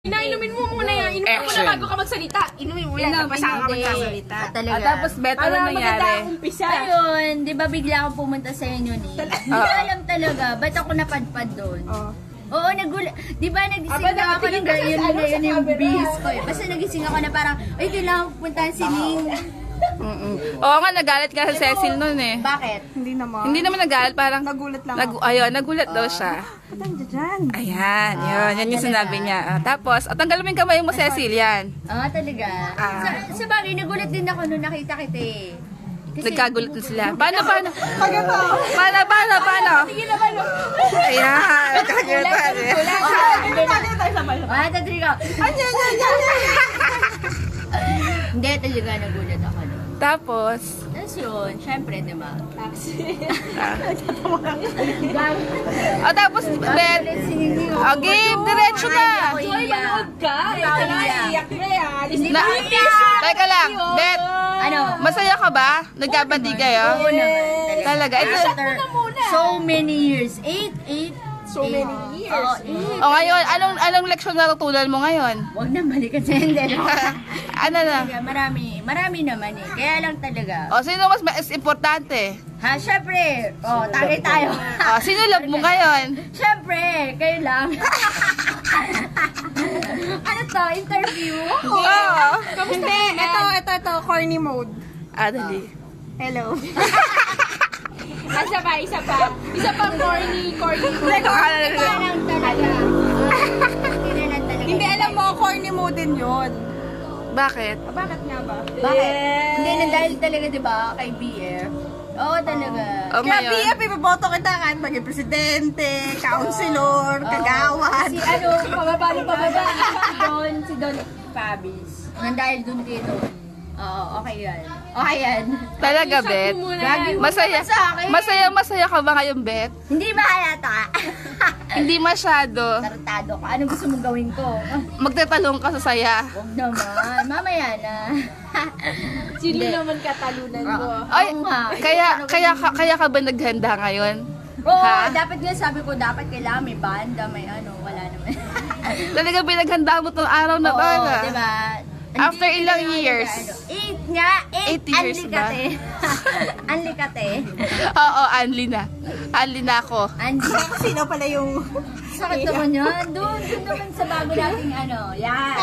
Inumin mo muna yan. Inumin mo muna bago ka magsalita. Inumin mo yan. Tapos saka ka magsasalita. Tapos, Bet, ano nangyari? Ayun, di ba bigla akong pumunta sa inyo ni? Hindi ko alam talaga, ba't ako napadpad doon? Oo, nagulat. Di ba nagising na ako ng yun yung bihis ko eh. Basta nagising ako na parang, ay, kailangan pupuntahan si Ning. Oo nga, nagalit ka sa Cecil nun eh. Bakit? Hindi naman. Hindi naman nagalit, parang Nagulat lang ako. ayun, nagulat daw siya. Ba't nandiyan dyan? Ayan, yan yung sinabi niya. Tapos, tanggal mo yung kamay mo, Cecil, yan. Talaga. Sa bagay, nagulat din ako nung nakita kita eh. Nagkagulat na sila. Paano? Paano? Sige naman. Ayan, nagkagulat. Tadri ka. Hindi, talaga nagulat ako. Tapos, Yun, syempre, di ba? tapos, Bet, game, diretso na. Joy, manood ka. Iyak na yan. Teka lang, Bet, Ano? masaya ka ba? Nagkabati kayo? Oo naman. Talaga, ito. After so many years. 8. So many years. O ngayon, anong leksyon na natutunan mo ngayon? Huwag na balikan sa hindi. Ano na? Marami naman eh. Kaya lang talaga. O, sino mas importante? Ha, syempre. Tagay tayo. O, sino love mo ngayon? Syempre, kayo lang. Ano to? Interview? Oo. Kamusta? Ito. Corny mode. Dali. Hello. Isa pa. Isa pang corny mode. Parang talaga. Hindi alam mo, corny mode din yun. Bakit? Bakit nga ba? Bakit? Hindi na dahil talaga, di ba, kay BF. Oo, talaga. O, Kaya ngayon? BF, ibaboto kita nga maging presidente, councilor, kagawad. Si pababa. Si Don Fabis. Nang dahil dun dito. Oo, okay yan. Talaga, Bet? Masaya ka ba ngayon, Bet? Hindi ba halata? Hindi masyado. Tarantado ka. Anong gusto mong gawin ko? Magtatalong ka sa saya. Huwag naman. Mamaya na. Sino naman katalunan mo? Ay, Oo nga. kaya ka ba naghanda ngayon? Oo, Ha? dapat nga sabi ko, dapat kailangan may banda, may wala naman. Talaga pinaghanda mo itong araw na Oo, bala. diba? After Hindi ilang na years? 8 nga. 8 years ba? Anlikate. Oo, Anli na ako. Sino pala yung... Sakit naman yan. Doon naman sa bago nating yan. Ayan!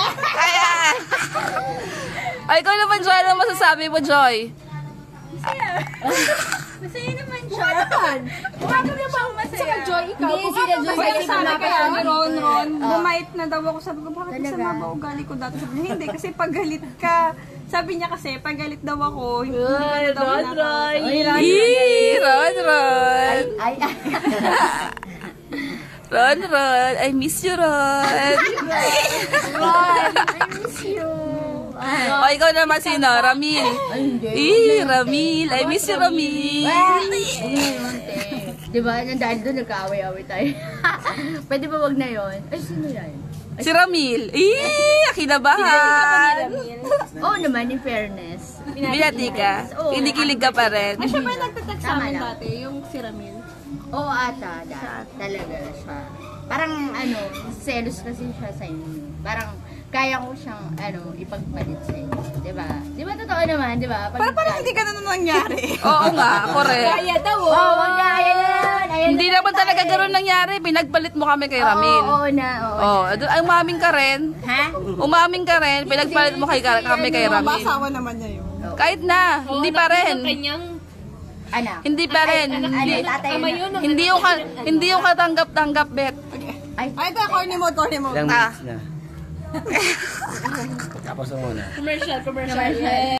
Ay, ikaw naman, Joy. Ano masasabi mo, Joy? Masaya naman siya. Mukha ka na bang masaya? Saka Joy, ikaw. Hindi, sila Joy. Kaya Kasi sabi kay kumapit Ron, bumait na daw ako. Sabi ko, bakit masama ba ugali ko dati? Sabi niya, hindi, kasi pag galit ka. Sabi niya kasi, pag galit daw ako, hindi ko na daw hinatawag. Ron. Ay. Ron. I miss you, Ron. Ron, I miss you. O, ikaw naman, sino? Ramil. Ramil. I miss you, Ramil. Diba, dahil doon nagkaaway-away tayo. Pwede ba wag na yun? Ay, sino yan? Si Ramil. Kinabahan. Oo naman, in fairness. Binati ka. Kinikilig ka pa rin. Siya ba yung nagtatext sa amin Tama lang. dati, yung si Ramil? Oo ata, talaga siya. Parang selos kasi siya sa inyo. Parang kaya ko siyang ipagpalit sa inyo. Diba? Diba totoo naman, diba? Parang hindi ka na nangyari. Oo nga, correct. Kaya daw, Oo, wag na, ayan na. Hindi naman talaga gano'n nangyari. Pinagpalit mo kami kay Ramil. Oo na. Ay, umaming ka rin. Ha? Umaming ka rin. Pinagpalit mo kami kay Ramil. Asawa naman niya yun. Kahit na, hindi pa rin. Anak. Hindi pa rin. Hindi yung katanggap-tanggap, Bet. Ay, Ito, corny mode. Ilang minutes na. Tapos mo muna. commercial.